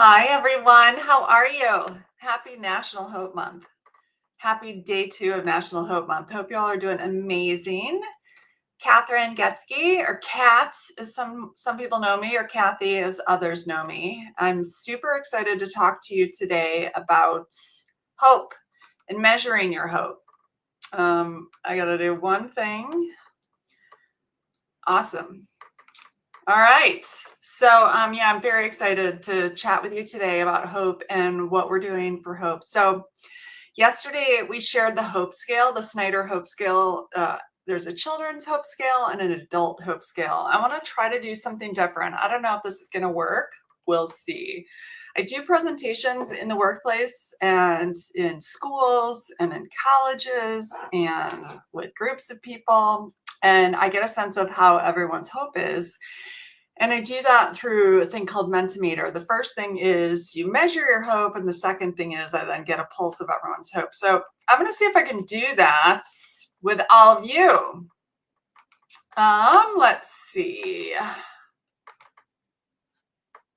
Hi, everyone. How are you? Happy National Hope Month. Happy day 2 of National Hope Month. Hope you all are doing amazing. Catherine Getsky, or Kat, as some people know me, or Kathy, as others know me. I'm super excited to talk to you today about hope and measuring your hope. I got to do one thing. Awesome. All right. So, yeah, I'm very excited to chat with you today about hope and what we're doing for hope. So, yesterday we shared the hope scale, the Snyder Hope Scale. There's a children's hope scale and an adult hope scale. I want to try to do something different. I don't know if this is going to work. We'll see. I do presentations in the workplace and in schools and in colleges and with groups of people. And I get a sense of how everyone's hope is. And I do that through a thing called Mentimeter. The first thing is you measure your hope, and the second thing is I then get a pulse of everyone's hope. So I'm going to see if I can do that with all of you. Let's see.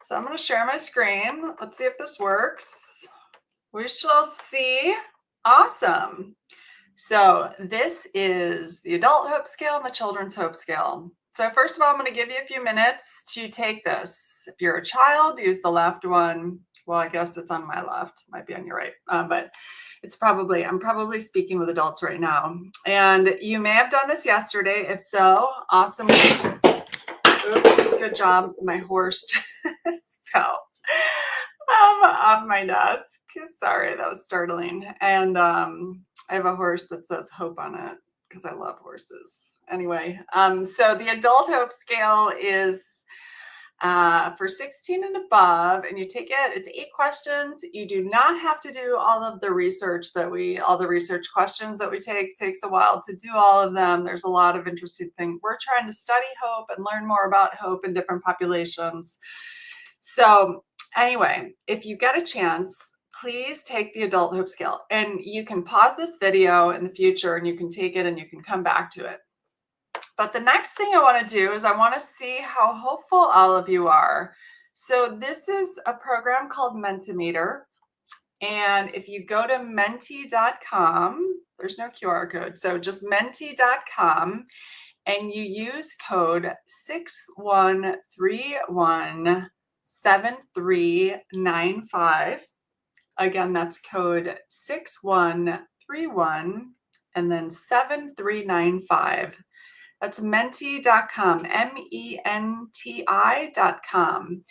So I'm going to share my screen. Let's see if this works. We shall see. Awesome. So this is the adult hope scale and the children's hope scale. So first of all, I'm going to give you a few minutes to take this. If you're a child, use the left one. Well, I guess it's on my left, might be on your right, but I'm probably speaking with adults right now. And you may have done this yesterday. If so, awesome. Oops, good job. My horse fell off my desk. Sorry, that was startling. And I have a horse that says hope on it because I love horses. Anyway, so the adult hope scale is for 16 and above, and you take it, it's 8 questions. You do not have to do all of the research all the research questions that we take. Takes a while to do all of them. There's a lot of interesting things. We're trying to study hope and learn more about hope in different populations. So anyway, if you get a chance, please take the adult hope scale, and you can pause this video in the future and you can take it and you can come back to it. But the next thing I want to do is I want to see how hopeful all of you are. So this is a program called Mentimeter. And if you go to menti.com, there's no QR code. So just menti.com, and you use code 61317395. Again, that's code 6131 and then 7395. That's menti.com, menti.com.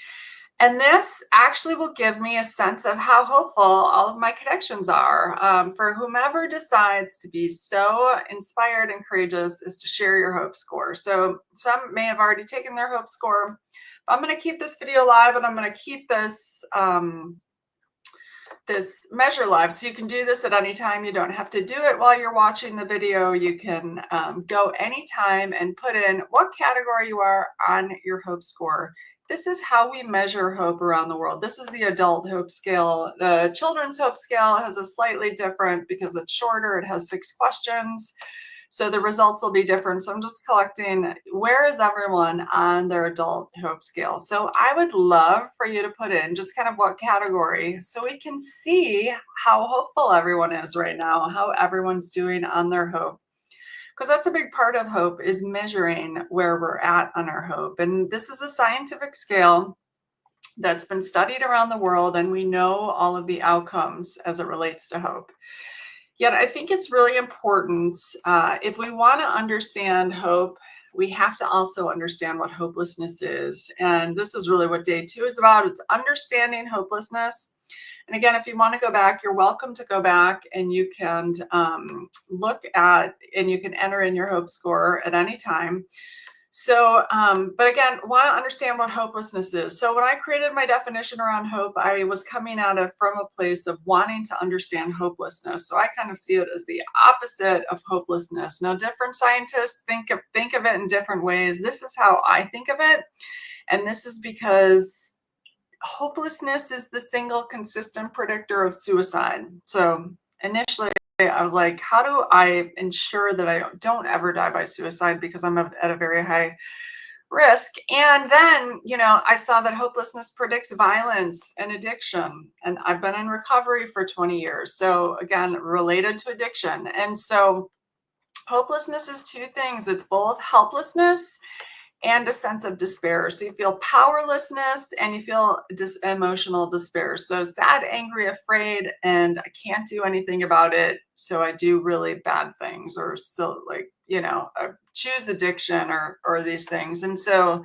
And this actually will give me a sense of how hopeful all of my connections are. For whomever decides to be so inspired and courageous is to share your hope score. So some may have already taken their hope score. But I'm going to keep this video live, and I'm going to keep this this measure live. So you can do this at any time. You don't have to do it while you're watching the video. You can go anytime and put in what category you are on your hope score. This is how we measure hope around the world. This is the adult hope scale. The children's hope scale has a slightly different, because it's shorter, it has 6 questions. So the results will be different. So I'm just collecting, where is everyone on their adult hope scale? So I would love for you to put in just kind of what category, so we can see how hopeful everyone is right now, how everyone's doing on their hope. Because that's a big part of hope, is measuring where we're at on our hope. And this is a scientific scale that's been studied around the world, and we know all of the outcomes as it relates to hope. Yet I think it's really important, if we want to understand hope, we have to also understand what hopelessness is. And this is really what day 2 is about. It's understanding hopelessness. And again, if you want to go back, you're welcome to go back, and you can look at, and you can enter in your hope score at any time. So, but again, want to understand what hopelessness is. So when I created my definition around hope, I was coming at it from a place of wanting to understand hopelessness. So I kind of see it as the opposite of hopelessness. Now, different scientists think of it in different ways. This is how I think of it. And this is because hopelessness is the single consistent predictor of suicide. So initially, I was like, how do I ensure that I don't ever die by suicide? Because I'm at a very high risk. And then, I saw that hopelessness predicts violence and addiction. And I've been in recovery for 20 years. So, again, related to addiction. And so, hopelessness is two things, it's both helplessness and a sense of despair. So you feel powerlessness and you feel emotional despair. So sad, angry, afraid, and I can't do anything about it. So I do really bad things, or so like, choose addiction or these things. And so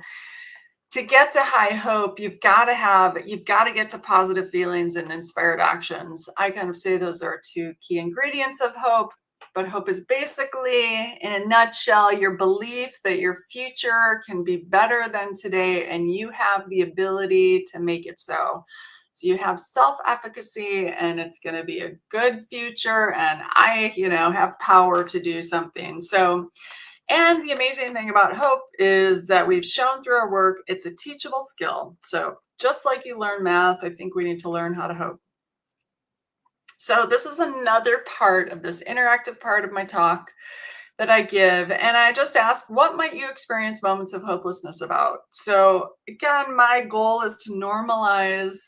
to get to high hope, you've got to get to positive feelings and inspired actions. I kind of say those are two key ingredients of hope. But hope is basically, in a nutshell, your belief that your future can be better than today and you have the ability to make it so. So you have self-efficacy and it's going to be a good future, and I, have power to do something. So, and the amazing thing about hope is that we've shown through our work, it's a teachable skill. So just like you learn math, I think we need to learn how to hope. So this is another part of this interactive part of my talk that I give. And I just ask, what might you experience moments of hopelessness about? So again, my goal is to normalize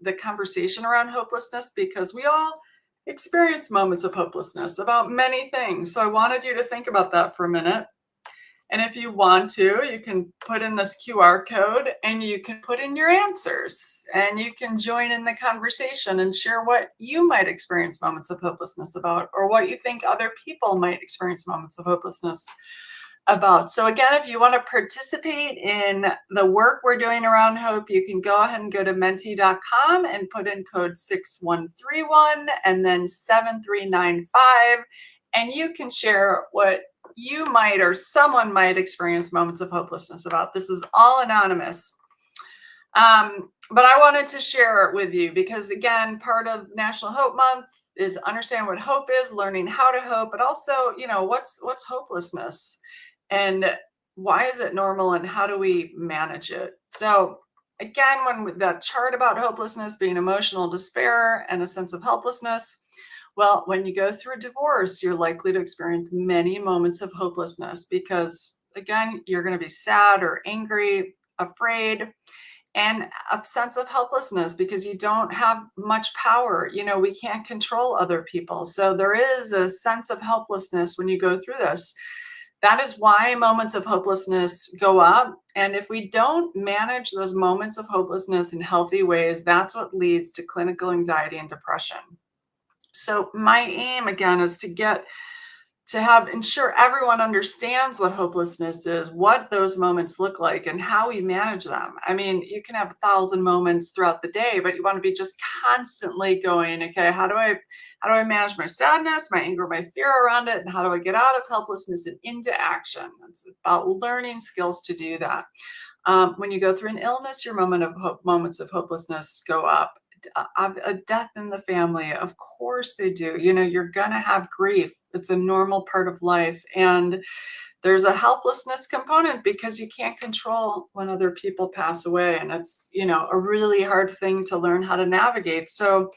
the conversation around hopelessness, because we all experience moments of hopelessness about many things. So I wanted you to think about that for a minute. And if you want to, you can put in this QR code and you can put in your answers, and you can join in the conversation and share what you might experience moments of hopelessness about, or what you think other people might experience moments of hopelessness about. So again, if you want to participate in the work we're doing around hope, you can go ahead and go to menti.com and put in code 6131 and then 7395, and you can share what you might or someone might experience moments of hopelessness about. This is all anonymous. But I wanted to share it with you because, again, part of National Hope Month is understand what hope is, learning how to hope, but also, what's hopelessness and why is it normal and how do we manage it? So again, when that chart about hopelessness being emotional despair and a sense of helplessness, well, when you go through a divorce, you're likely to experience many moments of hopelessness because, again, you're going to be sad or angry, afraid, and a sense of helplessness because you don't have much power. We can't control other people. So there is a sense of helplessness when you go through this. That is why moments of hopelessness go up. And if we don't manage those moments of hopelessness in healthy ways, that's what leads to clinical anxiety and depression. So my aim again is to ensure everyone understands what hopelessness is, what those moments look like, and how we manage them. I mean, you can have 1,000 moments throughout the day, but you want to be just constantly going, okay, how do I manage my sadness, my anger, my fear around it, and how do I get out of helplessness and into action? It's about learning skills to do that. When you go through an illness, your moments of hopelessness go up. A death in the family, of course they do. You're gonna have grief. It's a normal part of life, and there's a helplessness component because you can't control when other people pass away, and it's a really hard thing to learn how to navigate. So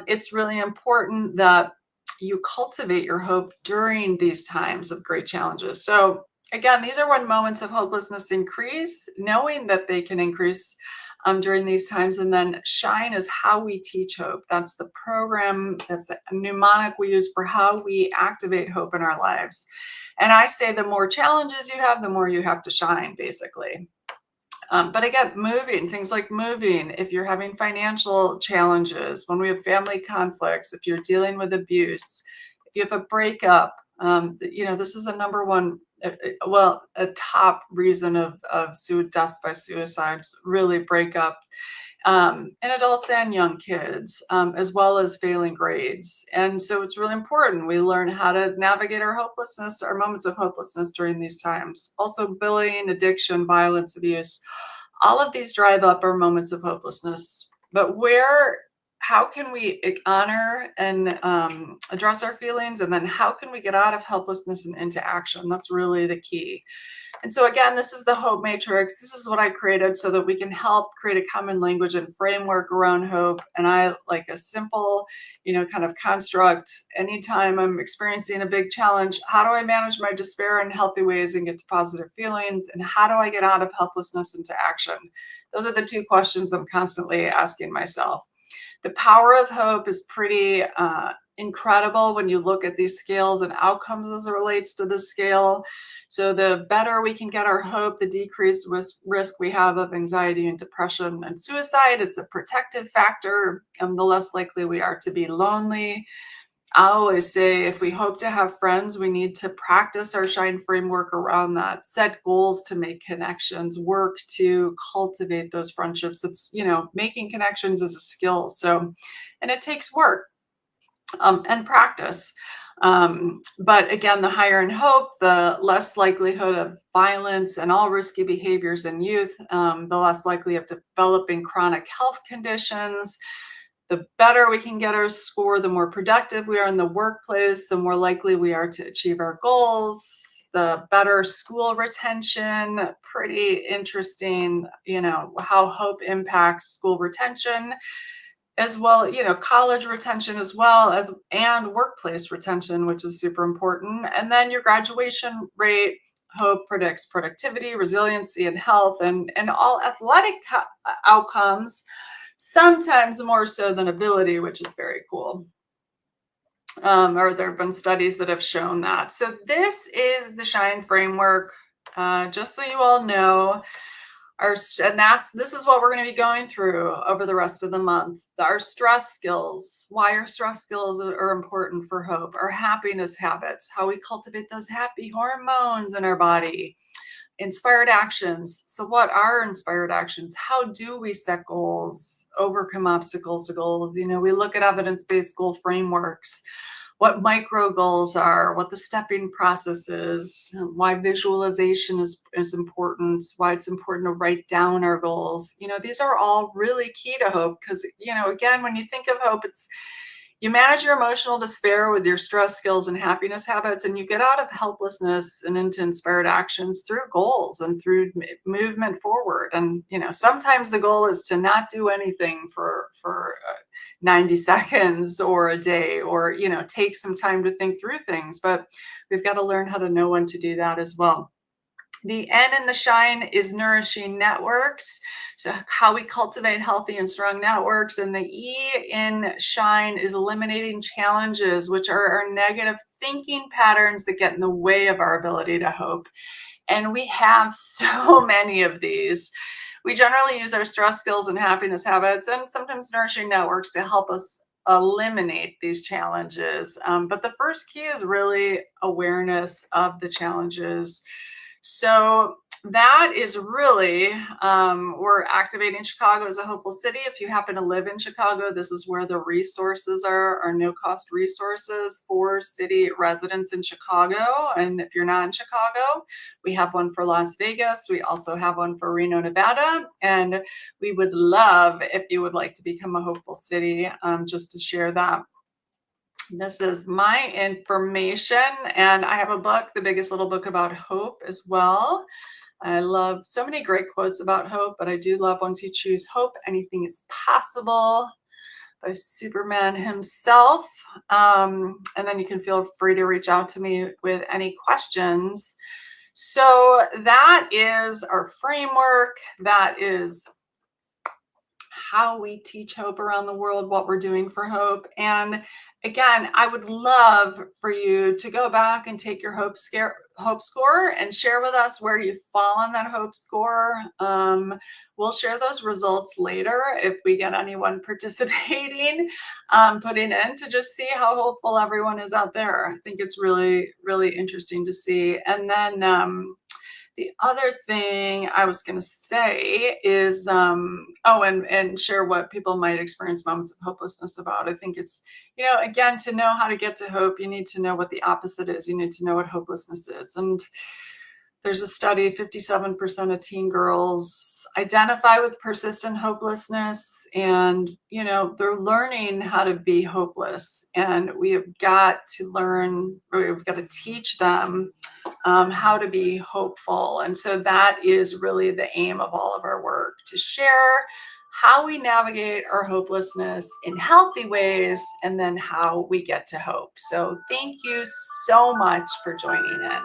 it's really important that you cultivate your hope during these times of great challenges. So again, these are when moments of hopelessness increase, knowing that they can increase during these times. And then SHINE is how we teach hope. That's the program, that's the mnemonic we use for how we activate hope in our lives. And I say the more challenges you have, the more you have to shine, basically. But again, things like moving, if you're having financial challenges, when we have family conflicts, if you're dealing with abuse, if you have a breakup, this is a number one, a top reason of deaths by suicide, really breakup in adults and young kids, as well as failing grades. And so it's really important we learn how to navigate our moments of hopelessness during these times. Also, bullying, addiction, violence, abuse, all of these drive up our moments of hopelessness. But how can we honor and address our feelings? And then how can we get out of helplessness and into action? That's really the key. And so again, this is the Hope Matrix. This is what I created so that we can help create a common language and framework around hope. And I like a simple, kind of construct. Anytime I'm experiencing a big challenge, how do I manage my despair in healthy ways and get to positive feelings? And how do I get out of helplessness into action? Those are the two questions I'm constantly asking myself. The power of hope is pretty incredible when you look at these scales and outcomes as it relates to the scale. So the better we can get our hope, the decreased risk we have of anxiety and depression and suicide. It's a protective factor, the less likely we are to be lonely. I always say if we hope to have friends, we need to practice our shine framework around that, set goals to make connections, work to cultivate those friendships. It's, making connections is a skill. So, and it takes work and practice. But again, the higher in hope, the less likelihood of violence and all risky behaviors in youth, the less likely of developing chronic health conditions. The better we can get our score, the more productive we are in the workplace, the more likely we are to achieve our goals, the better school retention. Pretty interesting, how hope impacts school retention as well, college retention as well as and workplace retention, which is super important. And then your graduation rate, hope predicts productivity, resiliency, and health, and all athletic outcomes, sometimes more so than ability, which is very cool. Or there have been studies that have shown that. So this is the Shine framework. Just so you all know, this is what we're going to be going through over the rest of the month. Our stress skills, why our stress skills are important for hope, our happiness habits, how we cultivate those happy hormones in our body, inspired actions. So what are inspired actions? How do we set goals, overcome obstacles to goals? We look at evidence-based goal frameworks, what micro goals are, what the stepping process is, why visualization is important, why it's important to write down our goals. These are all really key to hope because, again, when you think of hope, you manage your emotional despair with your stress skills and happiness habits, and you get out of helplessness and into inspired actions through goals and through movement forward. And, sometimes the goal is to not do anything for 90 seconds or a day, or, take some time to think through things. But we've got to learn how to know when to do that as well. The N in the Shine is nourishing networks. So how we cultivate healthy and strong networks. And the E in Shine is eliminating challenges, which are our negative thinking patterns that get in the way of our ability to hope. And we have so many of these. We generally use our stress skills and happiness habits and sometimes nourishing networks to help us eliminate these challenges. But the first key is really awareness of the challenges. So that is really, we're activating Chicago as a hopeful city. If you happen to live in Chicago, this is where the resources are, our no-cost resources for city residents in Chicago. And if you're not in Chicago, we have one for Las Vegas. We also have one for Reno, Nevada. And we would love if you would like to become a hopeful city, just to share that. This is my information, and I have a book, The Biggest Little Book About Hope, as well. I love so many great quotes about hope, but I do love Once You Choose Hope, Anything is Possible by Superman himself. And then you can feel free to reach out to me with any questions. So that is our framework. That is how we teach hope around the world, what we're doing for hope. And again, I would love for you to go back and take your hope score and share with us where you fall on that hope score. We'll share those results later if we get anyone participating, putting in to just see how hopeful everyone is out there. I think it's really, really interesting to see. And then the other thing I was going to say is, and share what people might experience moments of hopelessness about. I think it's, again, to know how to get to hope, you need to know what the opposite is. You need to know what hopelessness is. And there's a study, 57% of teen girls identify with persistent hopelessness, and, they're learning how to be hopeless. And we have got to learn, or we've got to teach them how to be hopeful. And so that is really the aim of all of our work, to share how we navigate our hopelessness in healthy ways and then how we get to hope. So thank you so much for joining in.